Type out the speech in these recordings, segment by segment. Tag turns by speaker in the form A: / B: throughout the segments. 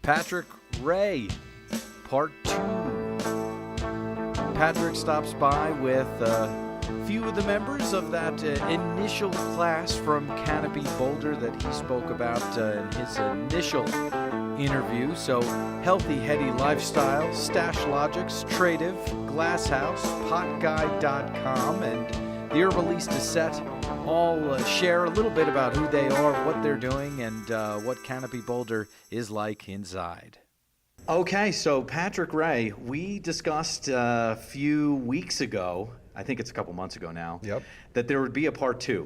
A: Patrick Rea, Part 2. Patrick stops by with a few of the members of that initial class from Canopy Boulder that he spoke about in his initial interview. So, Healthy Headie Lifestyle, Stash Logix, Tradiv, Glasshouse, PotGuide.com, and the Herbalista Set all share a little bit about who they are, what they're doing, and what Canopy Boulder is like inside. Okay, so Patrick Rea, we discussed a few weeks ago, I think it's a couple months ago now, that there would be a part 2.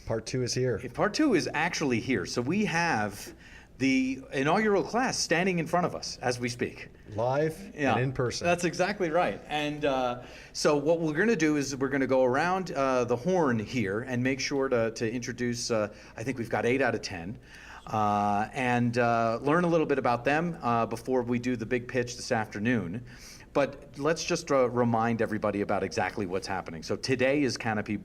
B: Part 2 is here.
A: Part 2 is actually here. So we have the inaugural class standing in front of us as we speak.
B: Live and in person.
A: That's exactly right. And so what we're going to do is we're going to go around the horn here and make sure to introduce, I think we've got 8 out of 10, and learn a little bit about them before we do the big pitch this afternoon. But let's just remind everybody about exactly what's happening. So today is Canopy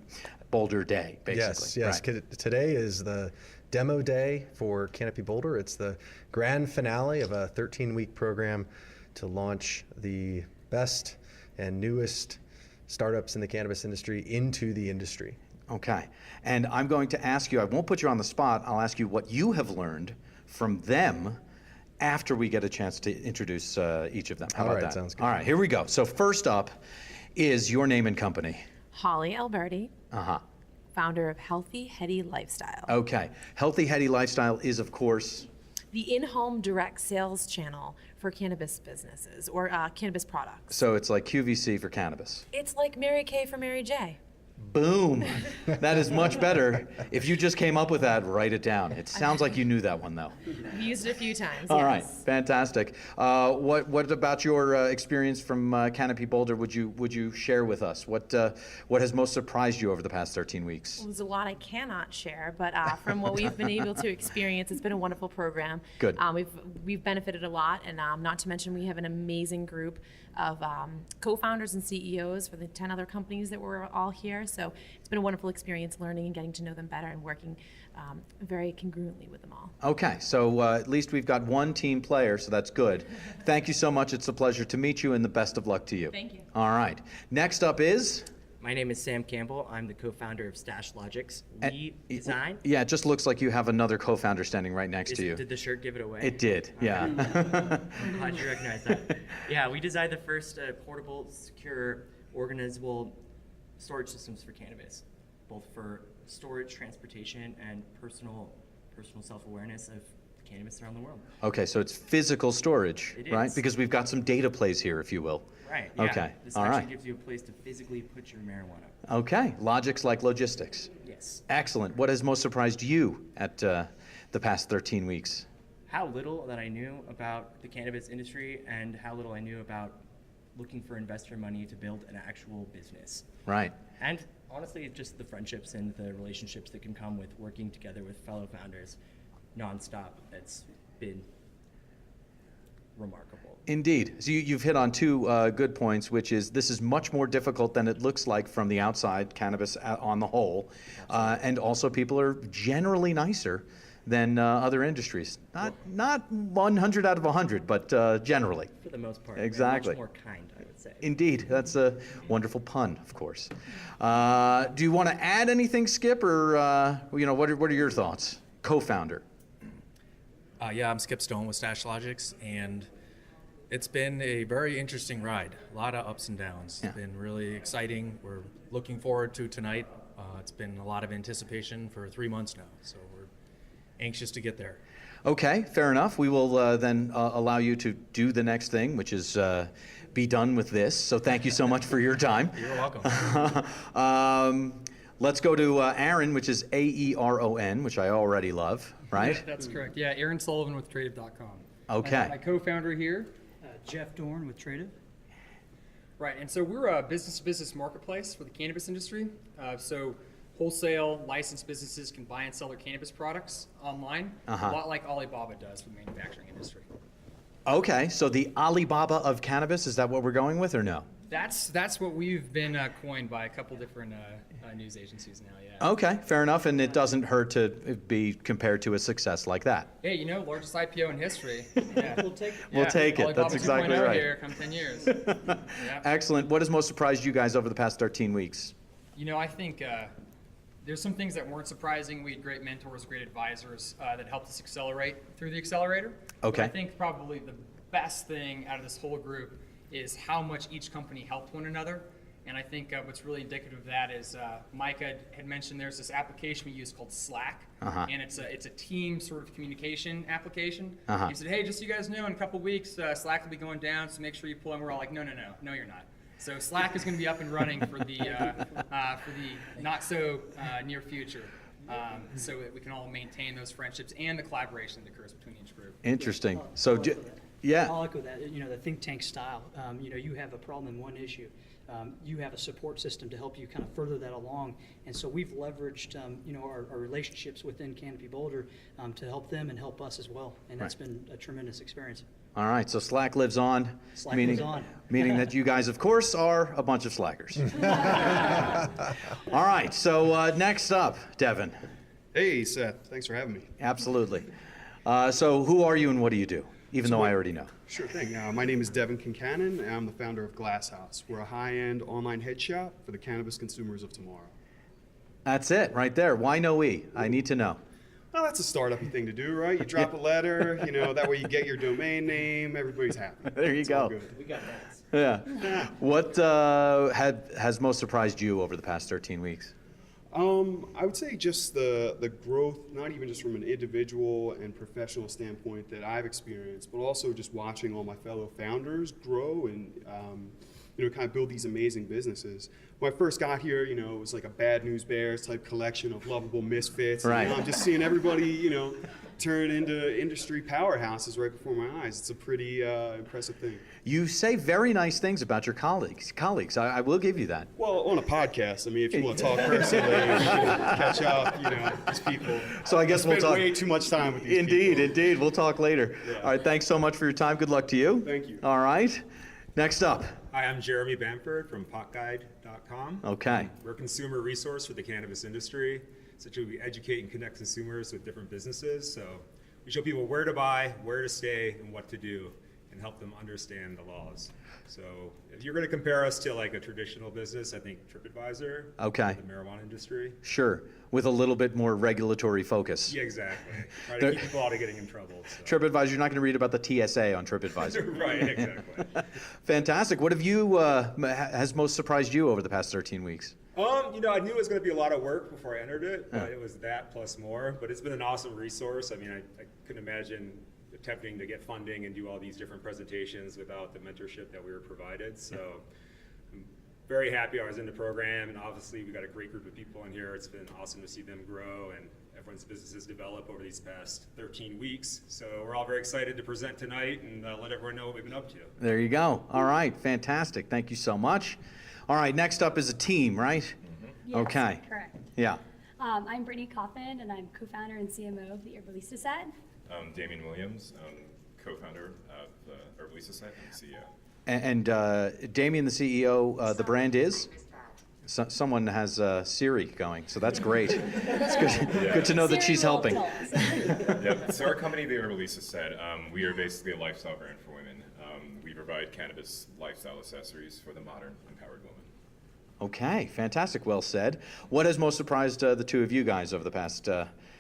A: Boulder Day, basically.
B: Yes. Right. Today is the demo day for Canopy Boulder. It's the grand finale of a 13-week program to launch the best and newest startups in the cannabis industry into the industry.
A: Okay. And I'm going to ask you, I won't put you on the spot, I'll ask you what you have learned from them after we get a chance to introduce each of them. How about that?
B: Sounds good.
A: All right, here we go. So first up is your name and company.
C: Holly Alberti,
A: Uh-huh.
C: founder of Healthy Headie Lifestyle.
A: Okay. Healthy Headie Lifestyle is, of course,
C: The in-home direct sales channel for cannabis businesses or cannabis products.
A: so it's like QVC for cannabis.
C: It's like Mary Kay for Mary J.
A: Boom. That is much better. If you just came up with that, write it down. It sounds like you knew that one, though.
C: I've used it a few times.
A: All
C: yes.
A: right, fantastic. What about your experience from Canopy Boulder would you share with us? What has most surprised you over the past 13 weeks?
C: Well, there's a lot I cannot share, but from what we've been able to experience, it's been a wonderful program.
A: Good.
C: We've benefited a lot, and not to mention we have an amazing group of co-founders and CEOs for the 10 other companies that were all here. So it's been a wonderful experience learning and getting to know them better and working very congruently with them all.
A: Okay, so at least we've got one team player, so that's good. Thank you so much. It's a pleasure to meet you, and the best of luck to you.
C: Thank you.
A: All right. Next up is?
D: My name is Sam Campbell. I'm the co-founder of Stash Logix. We design.
A: Yeah, it just looks like you have another co-founder standing right next to you.
D: Did the shirt give it away?
A: It did, yeah.
D: I'm glad you recognize that. Yeah, we designed the first portable, secure, organizable storage systems for cannabis, both for storage, transportation, and personal self-awareness of cannabis around the world.
A: Okay, so it's physical storage,
D: It
A: right?
D: is.
A: Because we've got some data plays here, if you will.
D: Right. Yeah.
A: Okay.
D: This
A: All
D: actually
A: right.
D: gives you a place to physically put your marijuana.
A: Okay. Logix like logistics.
D: Yes.
A: Excellent. What has most surprised you at the past 13 weeks?
D: How little that I knew about the cannabis industry and how little I knew about looking for investor money to build an actual business.
A: Right.
D: And honestly, just the friendships and the relationships that can come with working together with fellow founders nonstop. It's been remarkable.
A: Indeed. So you've hit on two good points, which is this is much more difficult than it looks like from the outside, cannabis on the whole. And also people are generally nicer than other industries. Not 100 out of 100, but generally.
D: For the most part.
A: Exactly.
D: Much more kind, I would say.
A: Indeed. That's a wonderful pun, of course. Do you want to add anything, Skip, or what are your thoughts? Co-founder.
E: Yeah, I'm Skip Stone with Stash Logix, and it's been a very interesting ride. A lot of ups and downs.
A: Yeah.
E: It's been really exciting. We're looking forward to tonight. It's been a lot of anticipation for 3 months now, so we're anxious to get there.
A: Okay, fair enough. We will then allow you to do the next thing, which is be done with this. So thank you so much for your time.
E: You're welcome.
A: Let's go to Aaron, which is Aeron, which I already love, right?
F: Yeah, that's correct. Yeah, Aaron Sullivan with Tradiv.com.
A: Okay.
F: My co-founder here, Jeff Dorn with Tradiv. Right, and so we're a business-to-business marketplace for the cannabis industry. So wholesale licensed businesses can buy and sell their cannabis products online, a lot like Alibaba does for the manufacturing industry.
A: Okay, so the Alibaba of cannabis, is that what we're going with or no?
F: That's what we've been coined by a couple different news agencies now. Yeah.
A: Okay, fair enough, and it doesn't hurt to be compared to a success like that.
F: Hey, largest IPO in history. Yeah.
G: We'll take it.
A: We'll take it. That's
F: Alibaba
A: exactly
F: 2.0
A: right.
F: Here, come 10 years. Yeah.
A: Excellent. What has most surprised you guys over the past 13 weeks?
F: I think there's some things that weren't surprising. We had great mentors, great advisors that helped us accelerate through the accelerator.
A: Okay.
F: But I think probably the best thing out of this whole group is how much each company helped one another. And I think what's really indicative of that is Mike had mentioned there's this application we use called Slack, and it's a team sort of communication application. He said, hey, just so you guys know, in a couple weeks, Slack will be going down, so make sure you pull in. We're all like, no, you're not. So Slack is going to be up and running for the not so near future, so that we can all maintain those friendships and the collaboration that occurs between each group.
A: Interesting. So, yeah.
G: I'll echo that. The think tank style. You have a problem in one issue. You have a support system to help you kind of further that along. And so we've leveraged, our relationships within Canopy Boulder to help them and help us as well. And that's been a tremendous experience.
A: All right, so Slack lives on.
G: Slack lives on.
A: Meaning that you guys, of course, are a bunch of slackers. All right, so next up, Devin.
H: Hey, Seth. Thanks for having me.
A: Absolutely. So who are you and what do you do? Even though I already know.
H: Sure thing. My name is Devin Kincannon, and I'm the founder of Glasshouse. We're a high-end online head shop for the cannabis consumers of tomorrow.
A: That's it, right there. Why no we? I need to know.
H: Well, that's a startup thing to do, right? You drop a letter, that way you get your domain name, everybody's happy.
A: There you
H: It's all
A: go.
H: good.
G: We got that.
A: Yeah. What has most surprised you over the past 13 weeks?
H: I would say just the growth, not even just from an individual and professional standpoint that I've experienced, but also just watching all my fellow founders grow and kind of build these amazing businesses. When I first got here, it was like a Bad News Bears type collection of lovable misfits.
A: Right.
H: And, I'm just seeing everybody, turn into industry powerhouses right before my eyes. It's a pretty impressive thing.
A: You say very nice things about your colleagues. I will give you that.
H: Well, on a podcast, if you want to talk personally, catch up, these people.
A: So I guess we'll
H: spend
A: talk.
H: way too much time with these people.
A: Indeed. We'll talk later.
H: Yeah.
A: All right, thanks so much for your time. Good luck to you.
H: Thank you.
A: All right. Next up.
I: Hi, I'm Jeremy Bamford from potguide.com.
A: Okay.
I: We're a consumer resource for the cannabis industry. Essentially, we educate and connect consumers with different businesses. So we show people where to buy, where to stay, and what to do, and help them understand the laws. So if you're going to compare us to like a traditional business, I think TripAdvisor,
A: Okay.
I: the marijuana industry.
A: Sure. With a little bit more regulatory focus.
I: Yeah, exactly. Try to keep people out of getting in trouble. So.
A: TripAdvisor, you're not going to read about the TSA on TripAdvisor.
I: Right, exactly.
A: Fantastic. What have you has most surprised you over the past 13 weeks?
I: I knew it was going to be a lot of work before I entered it, but it was that plus more. But it's been an awesome resource. I couldn't imagine attempting to get funding and do all these different presentations without the mentorship that we were provided. So I'm very happy I was in the program, and obviously we got a great group of people in here. It's been awesome to see them grow and everyone's businesses develop over these past 13 weeks. So we're all very excited to present tonight and let everyone know what we've been up to.
A: There you go. All right. Fantastic. Thank you so much. All right. Next up is a team, right?
J: Yes,
A: Okay.
J: correct.
A: Yeah.
J: I'm Brittany Coffin, and I'm co-founder and CMO of the Herbalista Set.
K: Damien Williams, co-founder of the Herbalista Set and CEO.
A: And Damien, the CEO, the brand is? Someone has Siri going, so that's great. It's good, good to know that she's helping.
K: Yep. So our company, the Herbalista Set, we are basically a lifestyle brand for women. We provide cannabis lifestyle accessories for the modern, empowered woman.
A: Okay, fantastic. Well said. What has most surprised the two of you guys over the past?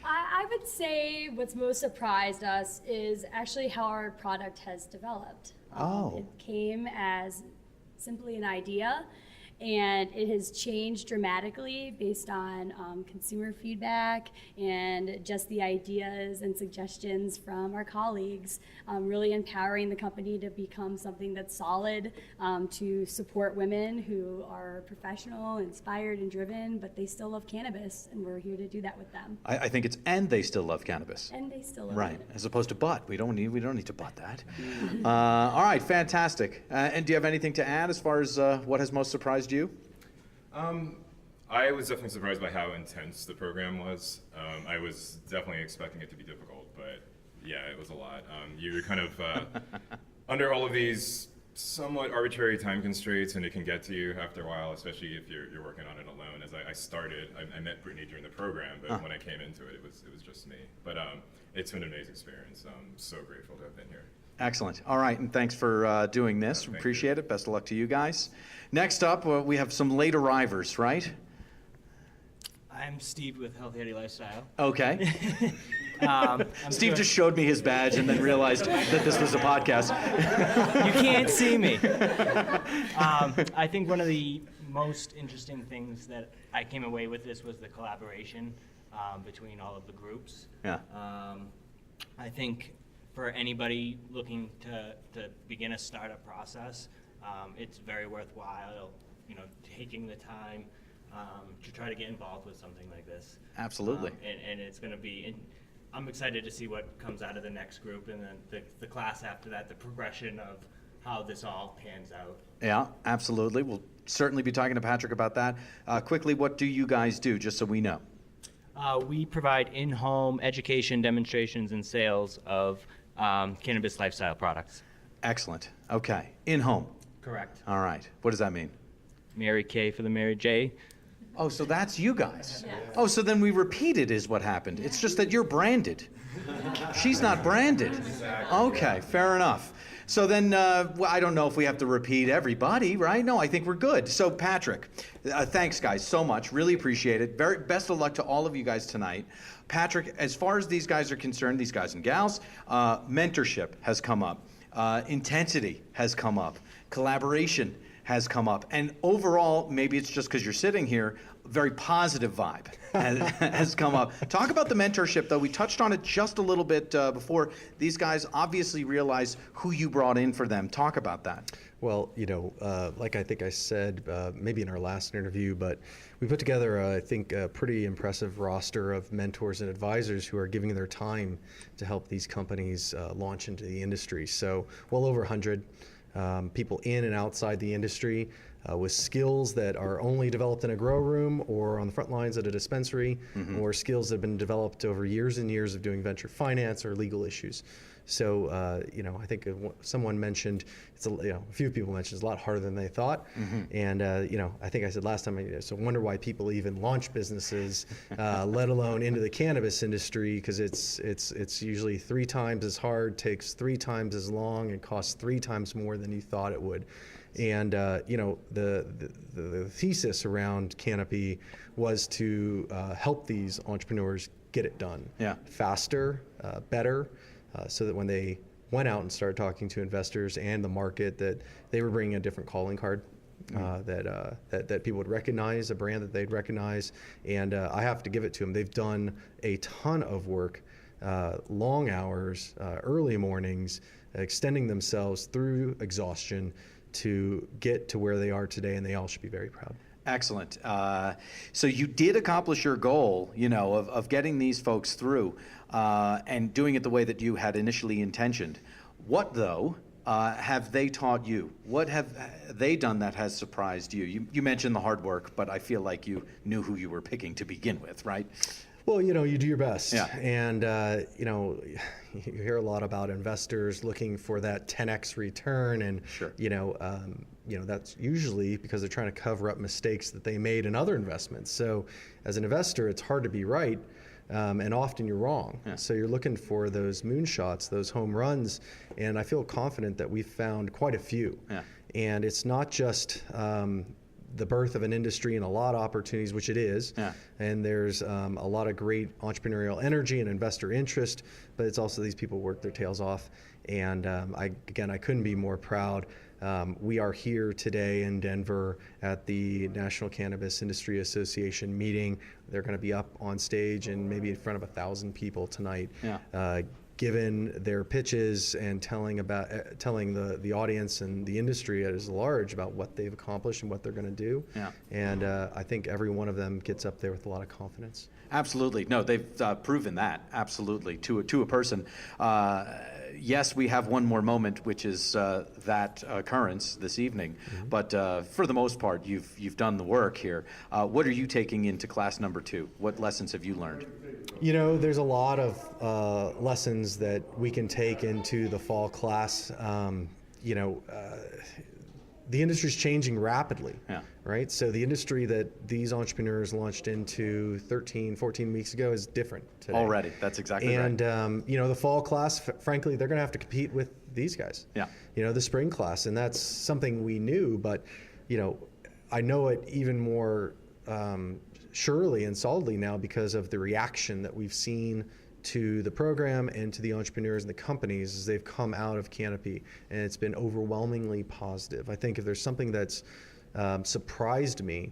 J: I would say what's most surprised us is actually how our product has developed. It came as simply an idea, and it has changed dramatically based on consumer feedback and just the ideas and suggestions from our colleagues, really empowering the company to become something that's solid, to support women who are professional, inspired, and driven, but they still love cannabis, and we're here to do that with them.
A: I think it's and they still love cannabis.
J: And they still love
A: Right,
J: cannabis.
A: as opposed to but. We don't need to but that. All right, fantastic. And do you have anything to add as far as what has most surprised you?
K: I was definitely surprised by how intense the program was. I was definitely expecting it to be difficult, but yeah, it was a lot. You're kind of under all of these somewhat arbitrary time constraints, and it can get to you after a while, especially if you're working on it alone. As I started, I met Brittany during the program, but when I came into it, it was just me. But it's been an amazing experience. I'm so grateful to have been here.
A: Excellent. All right, and thanks for doing this.
K: Thank
A: Appreciate it. Best of luck to you guys. Next up, we have some late arrivers, right?
L: I'm Steve with Healthy Headie Lifestyle.
A: Okay. Steve just showed me his badge and then realized that this was a podcast.
L: You can't see me. I think one of the most interesting things that I came away with this was the collaboration between all of the groups.
A: Yeah.
L: I think for anybody looking to begin a startup process, it's very worthwhile, taking the time to try to get involved with something like this.
A: Absolutely.
L: And it's going to be, I'm excited to see what comes out of the next group, and then the class after that, the progression of how this all pans out.
A: Yeah, absolutely. We'll certainly be talking to Patrick about that. Quickly, what do you guys do, just so we know?
L: We provide in-home education, demonstrations, and sales of cannabis lifestyle products.
A: Excellent. Okay. In-home.
L: Correct.
A: All right. What does that mean?
L: Mary Kay for the Mary J.
A: Oh, so that's you guys. Oh, so then we repeated is what happened. It's just that you're branded. She's not branded. Okay, fair enough. So then, I don't know if we have to repeat everybody, right? No, I think we're good. So Patrick, thanks guys so much. Really appreciate it. Very best of luck to all of you guys tonight. Patrick, as far as these guys are concerned, these guys and gals, mentorship has come up. Intensity has come up. Collaboration has come up. And overall, maybe it's just because you're sitting here, very positive vibe has come up. Talk about the mentorship, though. We touched on it just a little bit before. These guys obviously realize who you brought in for them. Talk about that.
B: Well, like I think I said maybe in our last interview, but we put together, I think, a pretty impressive roster of mentors and advisors who are giving their time to help these companies launch into the industry. So well over 100 people in and outside the industry with skills that are only developed in a grow room or on the front lines at a dispensary, or skills that have been developed over years and years of doing venture finance or legal issues. So, I think someone mentioned, a few people mentioned it's a lot harder than they thought. And, I think I said last time, I wonder why people even launch businesses, let alone into the cannabis industry, because it's usually 3 times as hard, takes 3 times as long, and costs 3 times more than you thought it would. And, the thesis around Canopy was to help these entrepreneurs get it done faster, better, so that when they went out and started talking to investors and the market, that they were bringing a different calling card, that people would recognize, a brand that they'd recognize. And I have to give it to them. They've done a ton of work, long hours, early mornings, extending themselves through exhaustion to get to where they are today, and they all should be very proud.
A: Excellent. So you did accomplish your goal, of getting these folks through and doing it the way that you had initially intentioned. What, though, have they taught you? What have they done that has surprised you? You mentioned the hard work, but I feel like you knew who you were picking to begin with, right?
B: Well, you do your best.
A: Yeah.
B: And, you hear a lot about investors looking for that 10x return. And,
A: Sure.
B: That's usually because they're trying to cover up mistakes that they made in other investments. So as an investor, it's hard to be right. And often you're wrong.
A: Yeah.
B: So you're looking for those moonshots, those home runs. And I feel confident that we've found quite a few.
A: Yeah.
B: And it's not just the birth of an industry and a lot of opportunities, which it is.
A: Yeah.
B: And there's a lot of great entrepreneurial energy and investor interest, but it's also these people work their tails off. And I couldn't be more proud. We are here today in Denver at the National Cannabis Industry Association meeting. They're going to be up on stage and maybe in front of 1,000 people tonight.
A: Yeah.
B: Given their pitches and telling the audience and the industry as large about what they've accomplished and what they're going to do.
A: Yeah.
B: And I think every one of them gets up there with a lot of confidence.
A: Absolutely. No, they've proven that, absolutely, to a person. Yes, we have one more moment, which is that occurrence this evening.
B: Mm-hmm.
A: But for the most part, you've done the work here. What are you taking into class number 2? What lessons have you learned?
B: There's a lot of lessons that we can take into the fall class. the industry's changing rapidly,
A: Yeah.
B: right? So the industry that these entrepreneurs launched into 13, 14 weeks ago is different today.
A: Already, that's exactly
B: and,
A: right.
B: the fall class, frankly, they're going to have to compete with these guys.
A: Yeah.
B: The spring class, and that's something we knew, but, I know it even more surely and solidly now because of the reaction that we've seen to the program and to the entrepreneurs and the companies as they've come out of Canopy, and it's been overwhelmingly positive. I think if there's something that's surprised me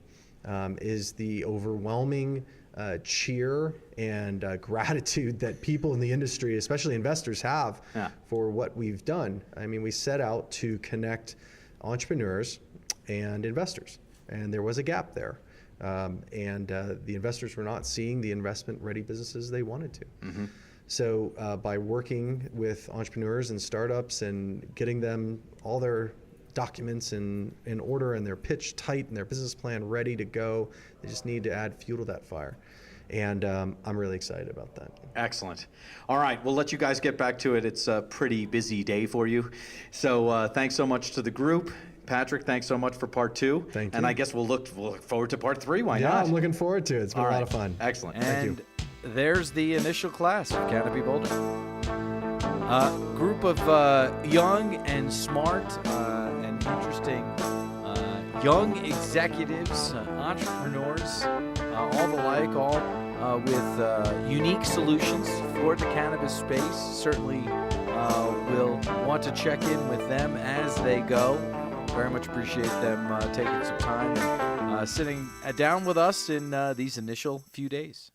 B: is the overwhelming cheer and gratitude that people in the industry, especially investors, have for what we've done. I mean, we set out to connect entrepreneurs and investors, and there was a gap there. The investors were not seeing the investment-ready businesses they wanted to.
A: Mm-hmm.
B: So by working with entrepreneurs and startups and getting them all their documents in order and their pitch tight and their business plan ready to go, they just need to add fuel to that fire. And I'm really excited about that.
A: Excellent. All right, we'll let you guys get back to it. It's a pretty busy day for you. So thanks so much to the group. Patrick, thanks so much for part 2.
B: Thank you.
A: And I guess we'll look forward to part 3. Why
B: Yeah,
A: not?
B: I'm looking forward to it. It's been
A: All
B: a lot
A: right.
B: of fun.
A: Excellent.
B: Thank you.
A: And there's the initial class of Canopy Boulder. Group of young and smart and interesting young executives, entrepreneurs, all the like, all with unique solutions for the cannabis space. Certainly we'll want to check in with them as they go. Very much appreciate them taking some time and sitting down with us in these initial few days.